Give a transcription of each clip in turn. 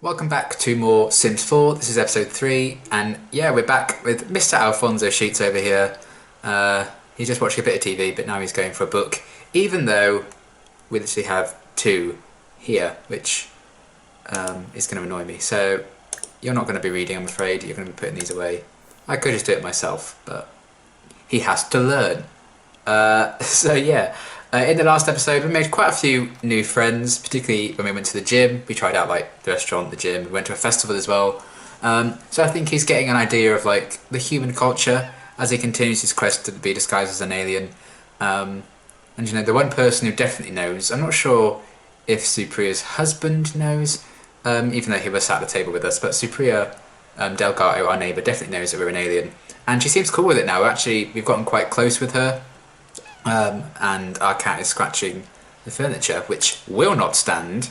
Welcome back to more Sims 4. This is episode 3, and yeah, we're back with Mr. Alfonso Sheets over here. He's just watching a bit of TV, but now he's going for a book, even though we literally have two here, which is going to annoy me. So you're not going to be reading, I'm afraid. You're going to be putting these away. I could just do it myself, but he has to learn. So yeah. In the last episode, we made quite a few new friends, particularly when we went to the gym. We tried out like the restaurant, the gym. We went to a festival as well. So I think he's getting an idea of like the human culture as he continues his quest to be disguised as an alien. And you know, the one person who definitely knows, I'm not sure if Supriya's husband knows, even though he was sat at the table with us, but Supriya Delgado, our neighbour, definitely knows that we're an alien. And she seems cool with it now. Actually, we've gotten quite close with her. And our cat is scratching the furniture, which will not stand.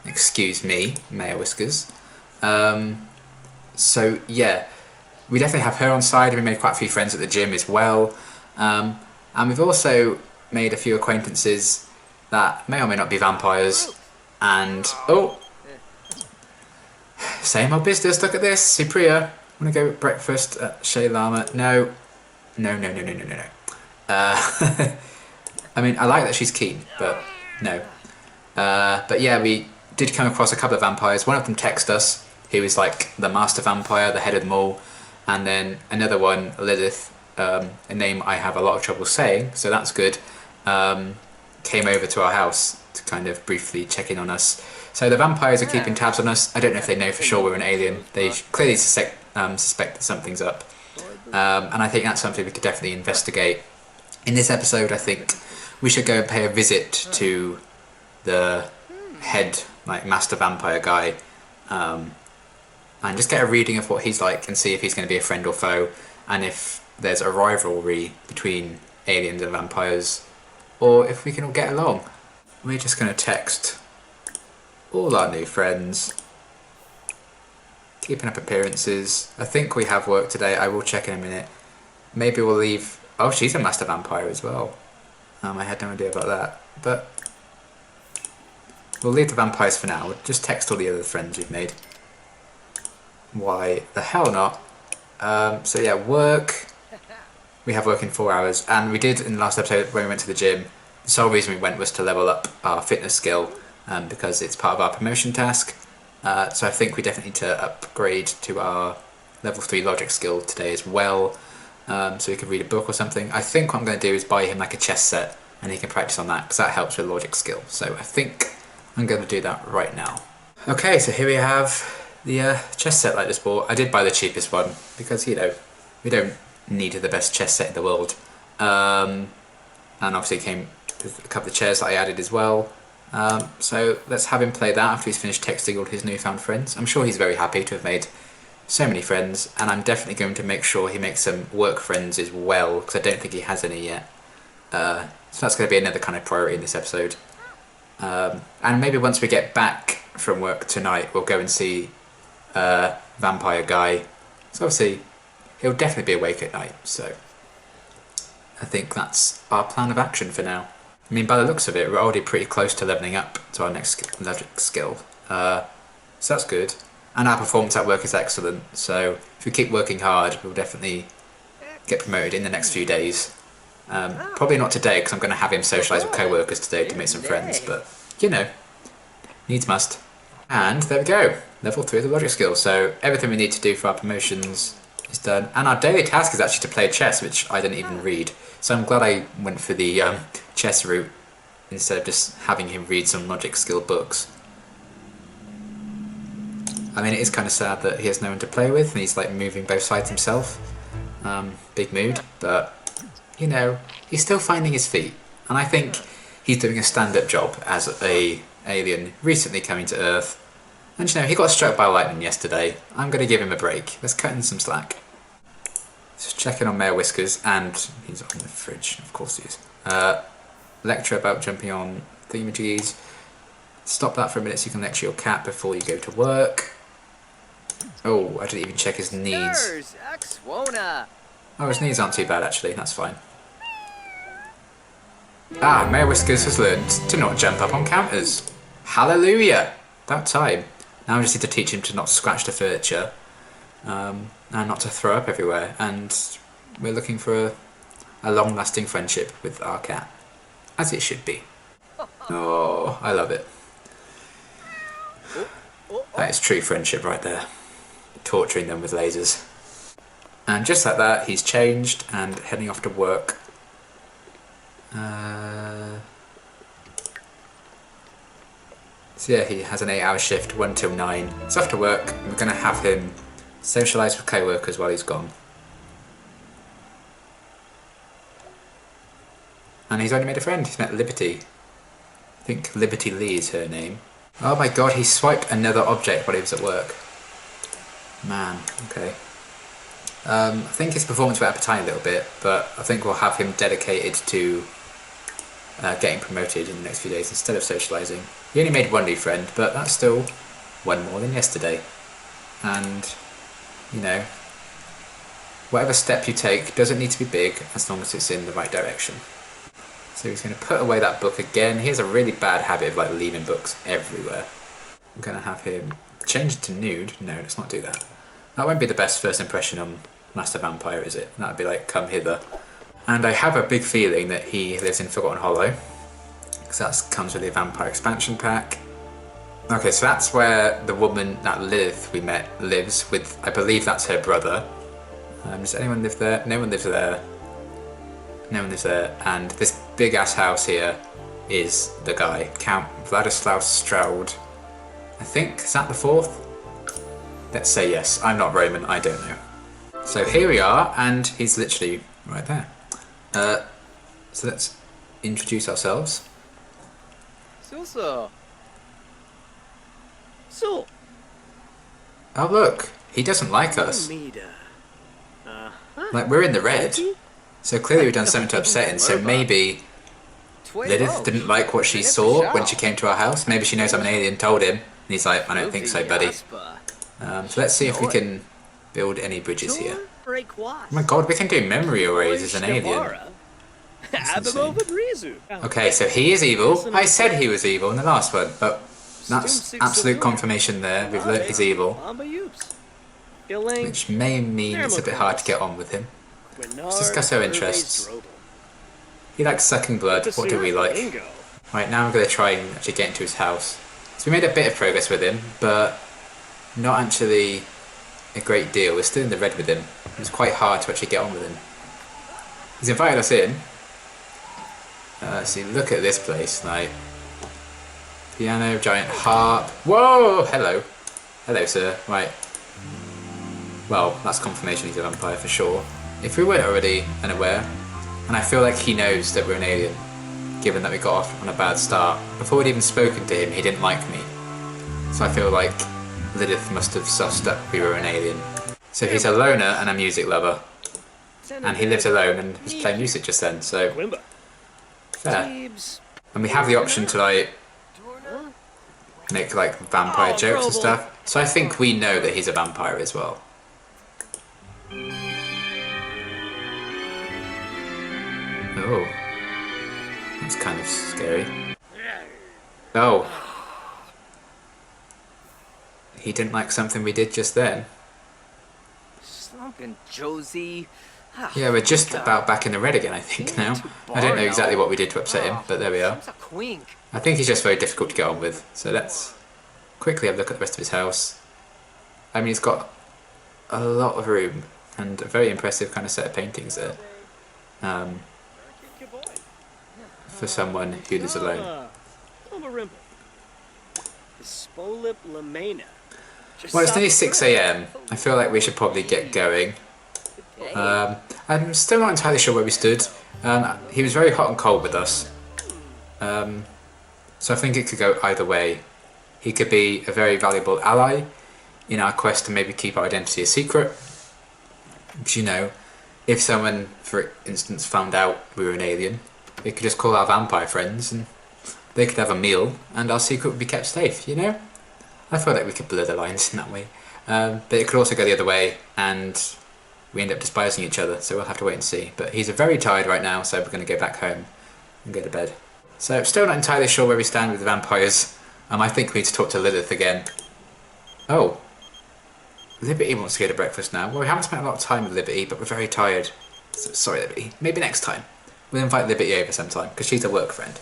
Excuse me, Mayor Whiskers. So yeah, we definitely have her on side. We made quite a few friends at the gym as well. And we've also made a few acquaintances that may or may not be vampires. And, oh, same old business, look at this. Supriya, wanna go breakfast at Shea Lama? No. No. I mean, I like that she's keen, but no. But yeah, we did come across a couple of vampires. One of them texted us, he was like the master vampire, the head of them all. And then another one, Lilith, a name I have a lot of trouble saying, so that's good, came over to our house to kind of briefly check in on us. So the vampires are keeping tabs on us. I don't know if they know for sure we're an alien. They clearly suspect that something's up. And I think that's something we could definitely investigate. In this episode, I think we should go and pay a visit to the head, like, master vampire guy, and just get a reading of what he's like and see if he's going to be a friend or foe, and if there's a rivalry between aliens and vampires, or if we can all get along. We're just going to text all our new friends, keeping up appearances. I think we have work today. I will check in a minute. Maybe we'll leave. Oh, she's a master vampire as well. I had no idea about that. But we'll leave the vampires for now. We'll just text all the other friends we've made. Why the hell not? So yeah, work. We have work in 4 hours. And we did in the last episode when we went to the gym. The sole reason we went was to level up our fitness skill, because it's part of our promotion task. So I think we definitely need to upgrade to our level 3 logic skill today as well. So he can read a book or something. I think what I'm going to do is buy him like a chess set and he can practice on that because that helps with logic skill. So I think I'm going to do that right now. Okay, so here we have the chess set like this bought. I did buy the cheapest one because, you know, we don't need the best chess set in the world. And obviously it came with a couple of chairs that I added as well. So let's have him play that after he's finished texting all his newfound friends. I'm sure he's very happy to have made so many friends, and I'm definitely going to make sure he makes some work friends as well, because I don't think he has any yet. So that's going to be another kind of priority in this episode. And maybe once we get back from work tonight, we'll go and see Vampire Guy. So obviously, he'll definitely be awake at night, so I think that's our plan of action for now. I mean, by the looks of it, we're already pretty close to leveling up to our next logic skill. So that's good. And our performance at work is excellent, so if we keep working hard, we'll definitely get promoted in the next few days. Probably not today, because I'm going to have him socialise with co-workers today to make some friends, but, you know, needs must. And there we go, level 3 of the logic skill. So everything we need to do for our promotions is done. And our daily task is actually to play chess, which I didn't even read. So I'm glad I went for the chess route instead of just having him read some logic skill books. I mean, it is kind of sad that he has no one to play with and he's like moving both sides himself. Big mood, but you know, he's still finding his feet. And I think he's doing a stand-up job as a alien recently coming to Earth. And you know, he got struck by lightning yesterday. I'm going to give him a break. Let's cut in some slack. Just checking on Mayor Whiskers, and he's on the fridge, of course he is. Lecture about jumping on themages. Stop that for a minute so you can lecture your cat before you go to work. Oh, I didn't even check his needs. Oh, his needs aren't too bad actually, that's fine. Mayor Whiskers has learned to not jump up on counters. Hallelujah! About time. Now I just need to teach him to not scratch the furniture and not to throw up everywhere. And we're looking for a long-lasting friendship with our cat, as it should be. Oh, I love it. That is true friendship right there. Torturing them with lasers. And just like that, he's changed and heading off to work. So yeah, he has an 8-hour shift, 1 till 9. He's off to work. We're going to have him socialise with co-workers while he's gone. And he's only made a friend. He's met Liberty. I think Liberty Lee is her name. Oh my god, he swiped another object while he was at work. Man, okay. I think his performance went up a tiny little bit, but I think we'll have him dedicated to getting promoted in the next few days instead of socialising. He only made one new friend, but that's still one more than yesterday. And, you know, whatever step you take doesn't need to be big as long as it's in the right direction. So he's going to put away that book again. He has a really bad habit of like leaving books everywhere. I'm going to have him change it to nude. No, let's not do that. That won't be the best first impression on Master Vampire, is it? That would be like, come hither. And I have a big feeling that he lives in Forgotten Hollow, because that comes with the Vampire expansion pack. Okay, so that's where the woman that Lilith we met lives with, I believe that's her brother. Does anyone live there? No one lives there. No one lives there. And this big ass house here is the guy, Count Vladislav Stroud. I think, is that the 4th? Let's say yes. I'm not Roman, I don't know. So here we are, and he's literally right there. So let's introduce ourselves. So. Oh look, he doesn't like us. Like, we're in the red. So clearly we've done something to upset him, so maybe Lilith didn't like what she saw when she came to our house. Maybe she knows I'm an alien, told him, and he's like, I don't think so, buddy. So let's see if we can build any bridges here. Oh my god, we can do memory arrays as an alien. Okay, so he is evil. I said he was evil in the last one, but that's absolute confirmation there. We've learnt he's evil. Which may mean it's a bit hard to get on with him. Let's discuss our interests. He likes sucking blood. What do we like? Right, now I'm going to try and actually get into his house. So we made a bit of progress with him, but not actually a great deal. We're still in the red with him. It's quite hard to actually get on with him. He's invited us in. See, look at this place. Like, piano, giant harp. Whoa! Hello. Hello, sir. Right. Well, that's confirmation he's a vampire for sure. If we weren't already unaware, and I feel like he knows that we're an alien, given that we got off on a bad start. Before we'd even spoken to him, he didn't like me. So I feel like Lilith must have sussed up we were an alien. So he's a loner and a music lover. And he lives alone and was playing music just then, so fair. And we have the option to like make like vampire jokes and stuff. So I think we know that he's a vampire as well. Oh, that's kind of scary. Oh, he didn't like something we did just then. Josie. Yeah, we're just about back in the red again, I think, now. I don't know exactly what we did to upset him, but there we are. I think he's just very difficult to get on with, so let's quickly have a look at the rest of his house. I mean, he's got a lot of room, and a very impressive kind of set of paintings there. For someone who lives alone. Well, it's nearly 6 AM. I feel like we should probably get going. I'm still not entirely sure where we stood. He was very hot and cold with us. So I think it could go either way. He could be a very valuable ally in our quest to maybe keep our identity a secret. Because, you know, if someone, for instance, found out we were an alien, they could just call our vampire friends and they could have a meal and our secret would be kept safe, you know? I feel like we could blur the lines in that way. But it could also go the other way and we end up despising each other, so we'll have to wait and see. But he's very tired right now, so we're going to go back home and go to bed. So still not entirely sure where we stand with the vampires. I think we need to talk to Lilith again. Oh, Liberty wants to go to breakfast now. Well, we haven't spent a lot of time with Liberty, but we're very tired. So, sorry, Liberty. Maybe next time. We'll invite Liberty over sometime, because she's a work friend.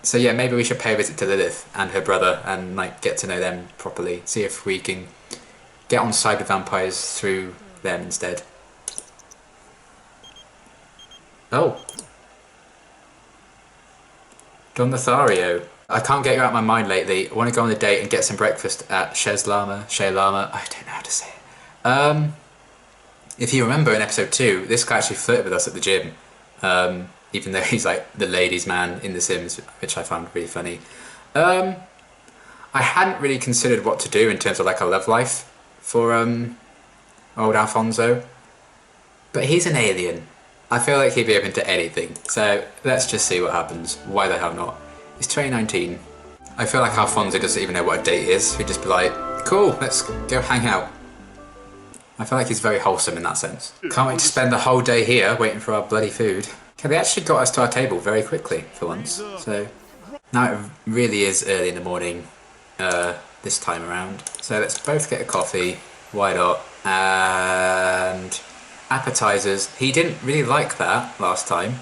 So yeah, maybe we should pay a visit to Lilith and her brother and like get to know them properly. See if we can get on side with vampires through them instead. Oh. Don Lothario. I can't get you out of my mind lately. I want to go on a date and get some breakfast at Shea Lama. I don't know how to say it. If you remember in episode 2, this guy actually flirted with us at the gym. Even though he's like the ladies' man in The Sims, which I found really funny. I hadn't really considered what to do in terms of like a love life for old Alfonso. But he's an alien. I feel like he'd be open to anything. So let's just see what happens. Why the hell not? It's 2019. I feel like Alfonso doesn't even know what a date is. He'd just be like, cool, let's go hang out. I feel like he's very wholesome in that sense. Can't wait to spend the whole day here waiting for our bloody food. Okay, they actually got us to our table very quickly for once. So now it really is early in the morning this time around. So let's both get a coffee, why not? And appetizers. He didn't really like that last time.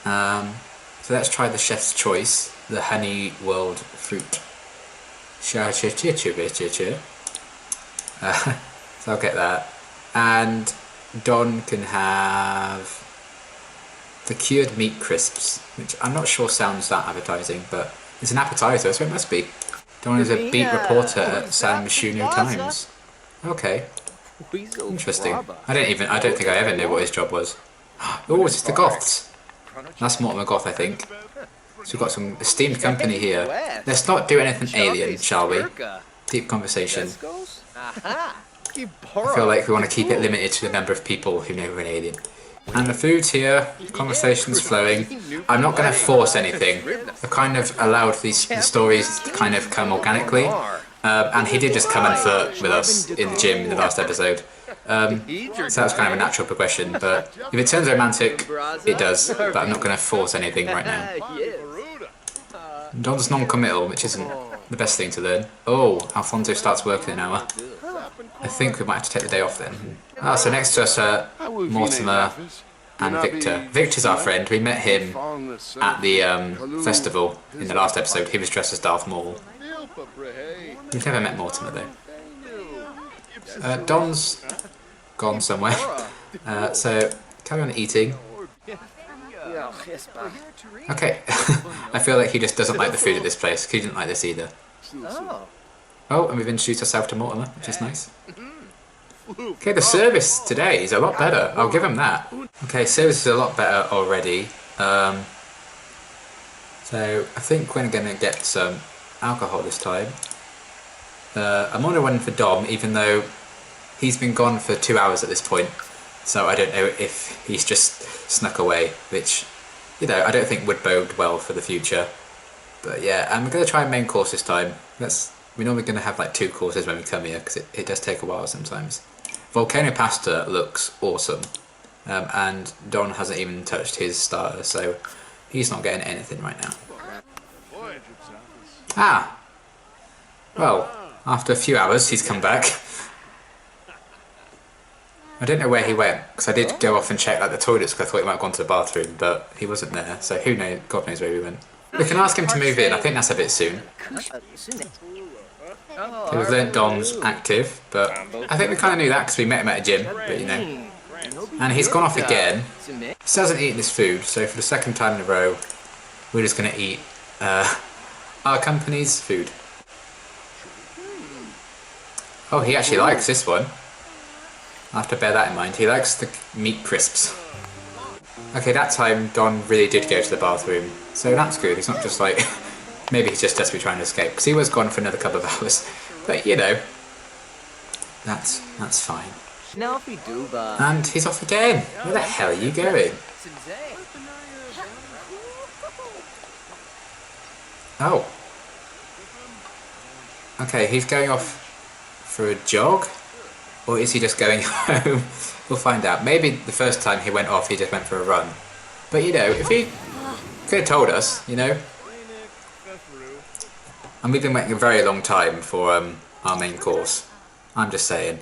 So let's try the chef's choice, the honey world fruit. So I'll get that. And Don can have the cured meat crisps, which I'm not sure sounds that appetizing, but it's an appetizer, so it must be. Don is a beat reporter at San Myshuno Times. Okay. Interesting. I don't think I ever knew what his job was. Oh, it's the Goths. That's Mortimer Goth, I think. So we've got some esteemed company here. Let's not do anything alien, shall we? Deep conversation. I feel like we want to keep it limited to the number of people who know we're an alien. And the food's here, conversation's flowing. I'm not going to force anything. I've kind of allowed these stories to kind of come organically. And he did just come and flirt with us in the gym in the last episode. So that was kind of a natural progression, but if it turns romantic, it does, but I'm not going to force anything right now. Don's non-committal, which isn't the best thing to learn. Oh, Alfonso starts work in an hour. I think we might have to take the day off then. Ah, so next to us are Mortimer and Victor. Victor's our friend. We met him at the festival in the last episode. He was dressed as Darth Maul. We've never met Mortimer though. Don's gone somewhere. So carry on eating. Okay. I feel like he just doesn't like the food at this place. He didn't like this either. Oh, and we've introduced ourselves to Mortimer, which is nice. Okay, the service today is a lot better. I'll give him that. Okay, service is a lot better already. So I think we're going to get some alcohol this time. I'm on a run for Dom, even though he's been gone for 2 hours at this point. So I don't know if he's just snuck away, which, you know, I don't think would bode well for the future. But yeah, and we're going to try main course this time. We're normally going to have like 2 courses when we come here, because it does take a while sometimes. Volcano pasta looks awesome. And Don hasn't even touched his starter, so he's not getting anything right now. Ah! Well, after a few hours he's come back. I don't know where he went, because I did go off and check like the toilets because I thought he might have gone to the bathroom, but he wasn't there, so who knows, God knows where he went. We can ask him to move in, I think that's a bit soon. Okay, we've learnt Don's active, but I think we kind of knew that because we met him at a gym, but you know. And he's gone off again. Still hasn't eaten his food, so for the second time in a row, we're just going to eat our company's food. Oh, he actually likes this one. I'll have to bear that in mind. He likes the meat crisps. Okay, that time Don really did go to the bathroom, so that's good. He's not just like... Maybe he's just desperately trying to escape, because he was gone for another couple of hours. But, you know, that's fine. And he's off again. Where the hell are you going? Oh. Okay, he's going off for a jog? Or is he just going home? We'll find out. Maybe the first time he went off, he just went for a run. But, you know, if he could have told us, you know. And we've been waiting a very long time for our main course. I'm just saying.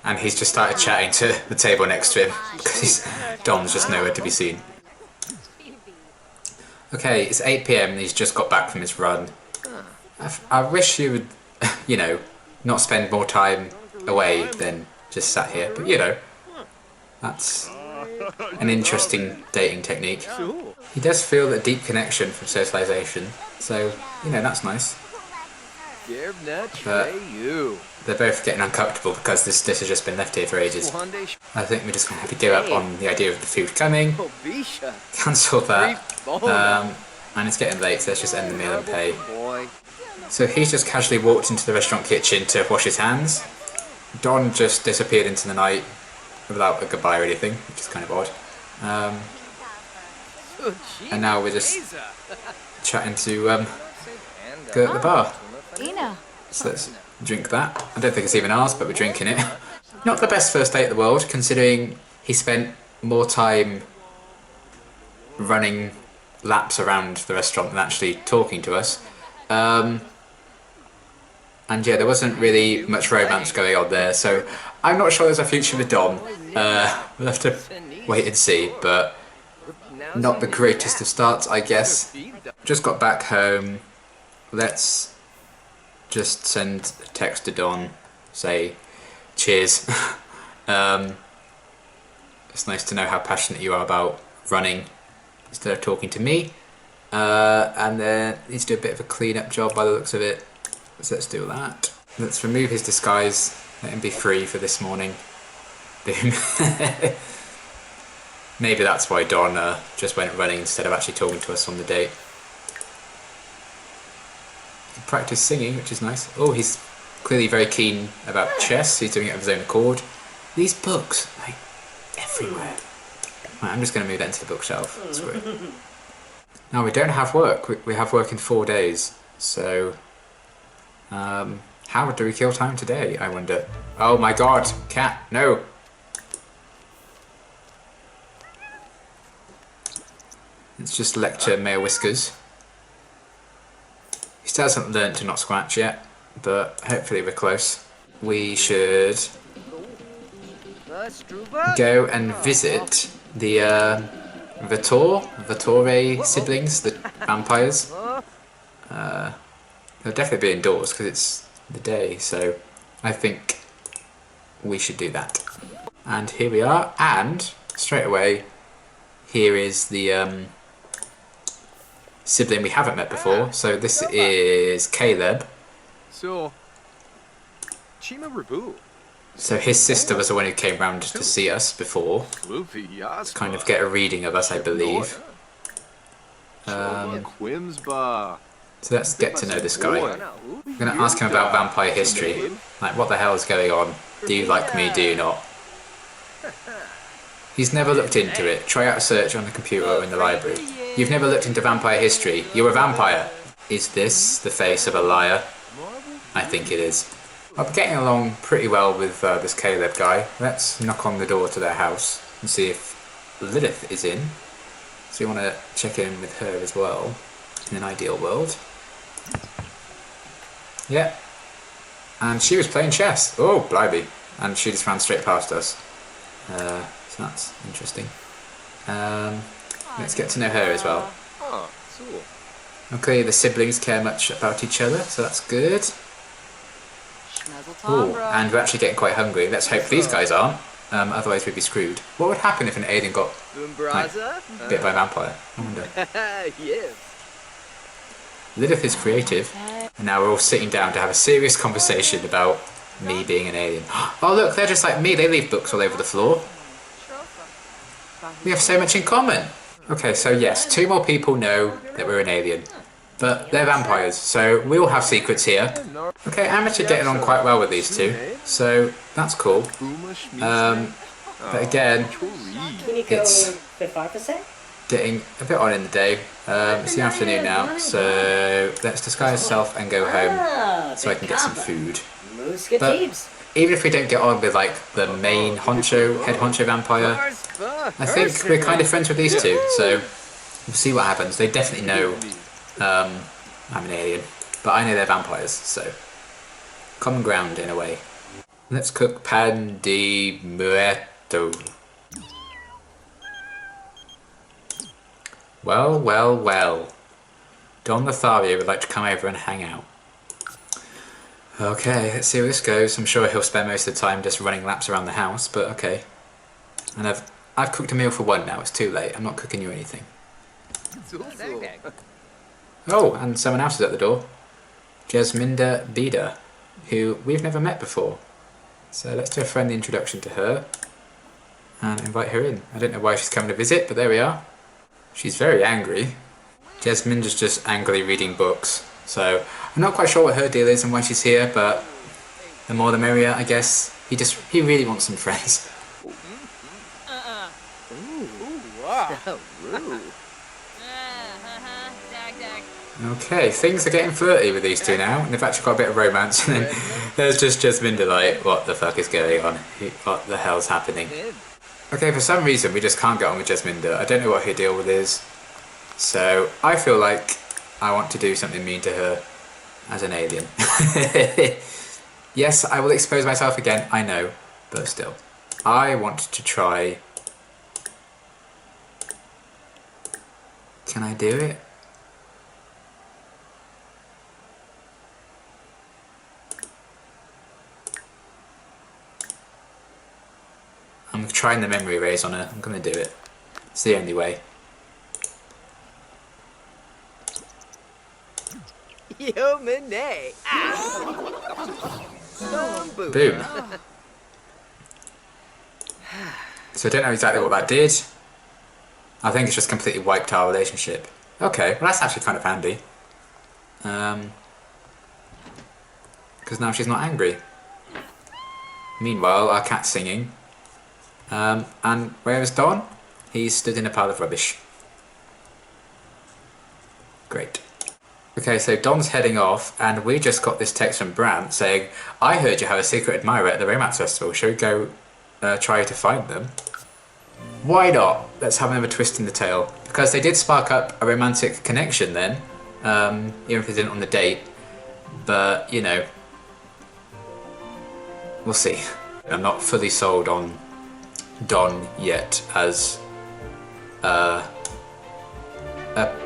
And he's just started chatting to the table next to him because Don's just nowhere to be seen. Okay, it's 8 PM and he's just got back from his run. I wish he would, you know, not spend more time away than just sat here. But, you know, that's an interesting dating technique. He does feel a deep connection from socialisation, so, you know, that's nice. But they're both getting uncomfortable because this dish has just been left here for ages. I think we're just going to have to give up on the idea of the food coming. Cancel that. And it's getting late, so let's just end the meal and pay. So he's just casually walked into the restaurant kitchen to wash his hands. Don just disappeared into the night without a goodbye or anything, which is kind of odd. And now we're just chatting to go at the bar. So let's drink that. I don't think it's even ours, but we're drinking it. Not the best first date in the world, considering he spent more time running laps around the restaurant than actually talking to us. And yeah, there wasn't really much romance going on there, so I'm not sure there's a future with Don. We'll have to wait and see, but not the greatest of starts, I guess. Just got back home. Let's just send a text to Don, say cheers. It's nice to know how passionate you are about running instead of talking to me. And then needs to do a bit of a clean-up job by the looks of it. So let's do that. Let's remove his disguise. Let him be free for this morning. Boom. Maybe that's why Don just went running instead of actually talking to us on the date. He practiced singing, which is nice. Oh, he's clearly very keen about chess. He's doing it of his own accord. These books, like, everywhere. Right, I'm just going to move that into the bookshelf. That's great. Now, we don't have work. We have work in 4 days. So, how do we kill time today, I wonder? Oh my god, cat, no! Let's just lecture Mayor Whiskers. He still hasn't learnt to not scratch yet, but hopefully we're close. We should go and visit the Vittore siblings, the vampires. They'll definitely be indoors because it's the day, so I think we should do that. And here we are, and straight away, here is the sibling we haven't met before. So this is Caleb. So his sister was the one who came round to see us before, to kind of get a reading of us, I believe. So let's get to know this guy. I'm going to ask him about vampire history. Like, what the hell is going on? Do you like me, do you not? He's never looked into it. Try out a search on the computer or in the library. You've never looked into vampire history. You're a vampire. Is this the face of a liar? I think it is. I'm getting along pretty well with this Caleb guy. Let's knock on the door to their house and see if Lilith is in. So we want to check in with her as well, in an ideal world. Yeah. And she was playing chess. Oh, blimey. And she just ran straight past us. So that's interesting. Let's get to know her as well. Okay, the siblings care much about each other, so that's good. Oh, and we're actually getting quite hungry. Let's hope these guys aren't. Otherwise we'd be screwed. What would happen if an alien got like, bit by a vampire? I wonder. Lilith is creative. And now we're all sitting down to have a serious conversation about me being an alien. Oh look, they're just like me. They leave books all over the floor. We have so much in common. Okay, so yes, 2 more people know that we're an alien. But they're vampires, so we all have secrets here. Okay, I'm actually getting on quite well with these 2, so that's cool. But again, it's getting a bit on in the day. It's the afternoon now, so let's disguise ourselves and go home so I can get some food. But even if we don't get on with like the main honcho, head honcho vampire, I think we're kind of friends with these 2, so we'll see what happens. They definitely know I'm an alien. but I know they're vampires, so common ground in a way. Let's cook pan de muerto. Well, well, well. Don Lothario would like to come over and hang out. Okay, let's see where this goes. I'm sure he'll spend most of the time just running laps around the house, but okay. And I've cooked a meal for one now, it's too late. I'm not cooking you anything. Oh, and someone else is at the door. Jasmine Bida, who we've never met before. So let's do a friendly introduction to her and invite her in. I don't know why she's coming to visit, but there we are. She's very angry. Jasmine is just angrily reading books. So I'm not quite sure what her deal is and why she's here, but the more the merrier, I guess. He really wants some friends. Okay, things are getting flirty with these two now, and they've actually got a bit of romance, and then there's just Jasmine like, what the fuck is going on? What the hell's happening? Okay, for some reason we just can't get on with Jasmine. I don't know what her deal with is, so I feel like I want to do something mean to her as an alien. Yes, I will expose myself again, I know, but still. I want to try... Can I do it? I'm trying the memory erase on her. I'm going to do it. It's the only way. Boom. So I don't know exactly what that did. I think it's just completely wiped our relationship. Okay, well that's actually kind of handy. Because now she's not angry. Meanwhile, our cat's singing. And where is Don? He's stood in a pile of rubbish. Great. Okay, so Don's heading off, and we just got this text from Brant saying, I heard you have a secret admirer at the Romance Festival. Shall we go try to find them? Why not? Let's have another twist in the tale. Because they did spark up a romantic connection then, even if they didn't on the date. But, you know, we'll see. I'm not fully sold on Don yet as a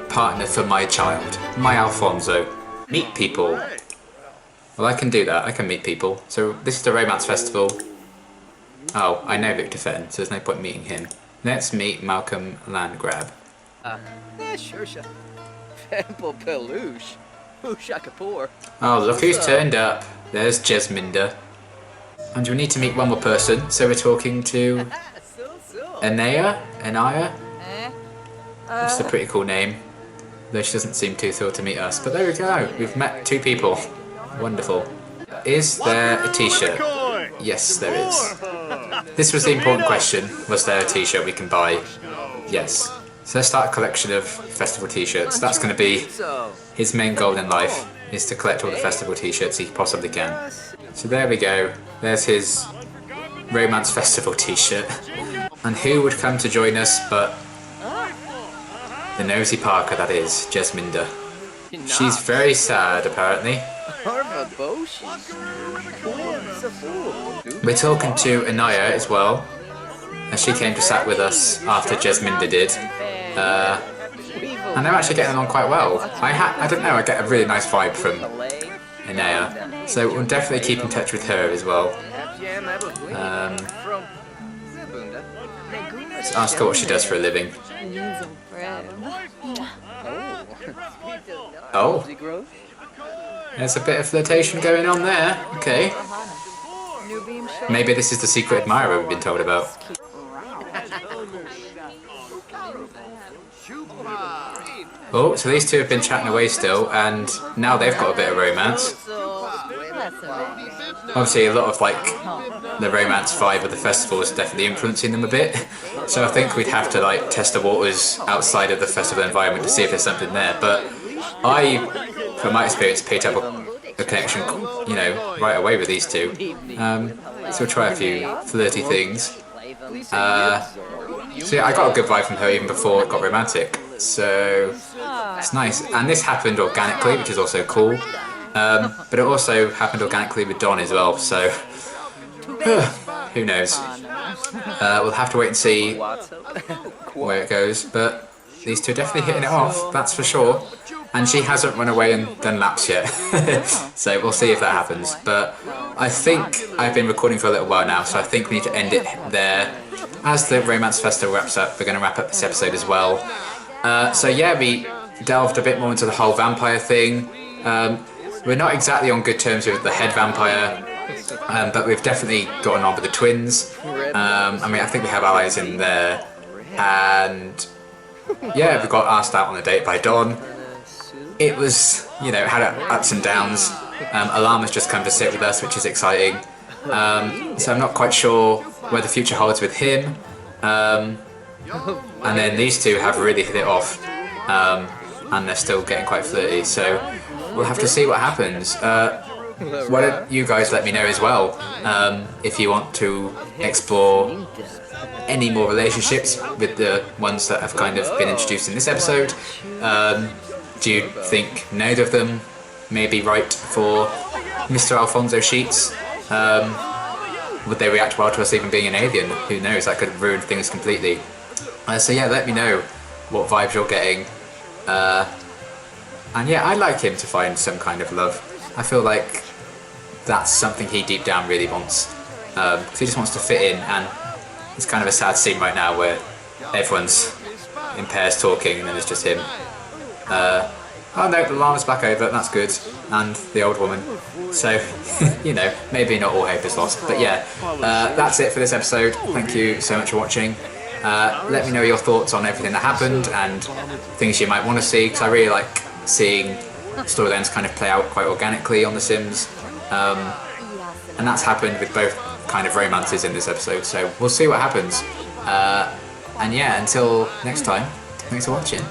partner for my child, my Alfonso. Meet people. Well, I can do that. I can meet people. So this is the Romance Festival. Oh, I know Victor Fenn, so there's no point meeting him. Let's meet Malcolm Landgrab. Oh, look who's turned up. There's Jasminda. And we need to meet one more person, so we're talking to Anaya? Which is a pretty cool name, though she doesn't seem too thrilled to meet us. But there we go, we've met two people. Wonderful. Is there a t-shirt? Yes, there is. This was the important question. Was there a t-shirt we can buy? Yes. So let's start a collection of festival t-shirts. That's going to be his main goal in life, is to collect all the festival t-shirts he possibly can. So there we go. There's his Romance Festival t-shirt. And who would come to join us but the nosy Parker, that is, Jasminda. She's very sad, apparently. We're talking to Anaya as well, and she came to sat with us after Jasminda did. And they're actually getting along quite well. I don't know, I get a really nice vibe from Anaya. So we'll definitely keep in touch with her as well. Let's ask her what she does for a living. Oh, there's a bit of flirtation going on there. Okay. Maybe this is the secret admirer we've been told about. Oh, so these two have been chatting away still, and now they've got a bit of romance. Obviously a lot of like the romance vibe of the festival is definitely influencing them a bit, so I think we'd have to like test the waters outside of the festival environment to see if there's something there. But I, from my experience, picked up a connection, you know, right away with these two. So we'll try a few flirty things. So yeah, I got a good vibe from her even before it got romantic, so it's nice. And this happened organically, which is also cool. But it also happened organically with Don as well, so who knows? We'll have to wait and see where it goes, but these two are definitely hitting it off, that's for sure. And she hasn't run away and done laps yet, so we'll see if that happens. But I think I've been recording for a little while now, so I think we need to end it there. As the Romance Festival wraps up, we're going to wrap up this episode as well. So yeah, we delved a bit more into the whole vampire thing. We're not exactly on good terms with the head vampire, but we've definitely gotten on with the twins. I mean, I think we have allies in there. And yeah, we got asked out on a date by Don. It was, you know, it had ups and downs. Alama's just come to sit with us, which is exciting. So I'm not quite sure where the future holds with him. And then these two have really hit it off. And they're still getting quite flirty. So we'll have to see what happens. Why don't you guys let me know as well if you want to explore any more relationships with the ones that have kind of been introduced in this episode. Do you think neither of them may be right for Mr. Alfonso Sheets? Would they react well to us even being an alien? Who knows, that could ruin things completely. So yeah, let me know what vibes you're getting. And yeah, I'd like him to find some kind of love. I feel like that's something he deep down really wants. Because he just wants to fit in, and it's kind of a sad scene right now where everyone's in pairs talking and then it's just him. Oh no, the llama's back over, that's good, and the old woman. So, you know, maybe not all hope is lost. But yeah, that's it for this episode. Thank you so much for watching. Let me know your thoughts on everything that happened and things you might want to see, because I really like seeing storylines kind of play out quite organically on The Sims. And that's happened with both kind of romances in this episode, so we'll see what happens. And yeah, until next time, thanks for watching.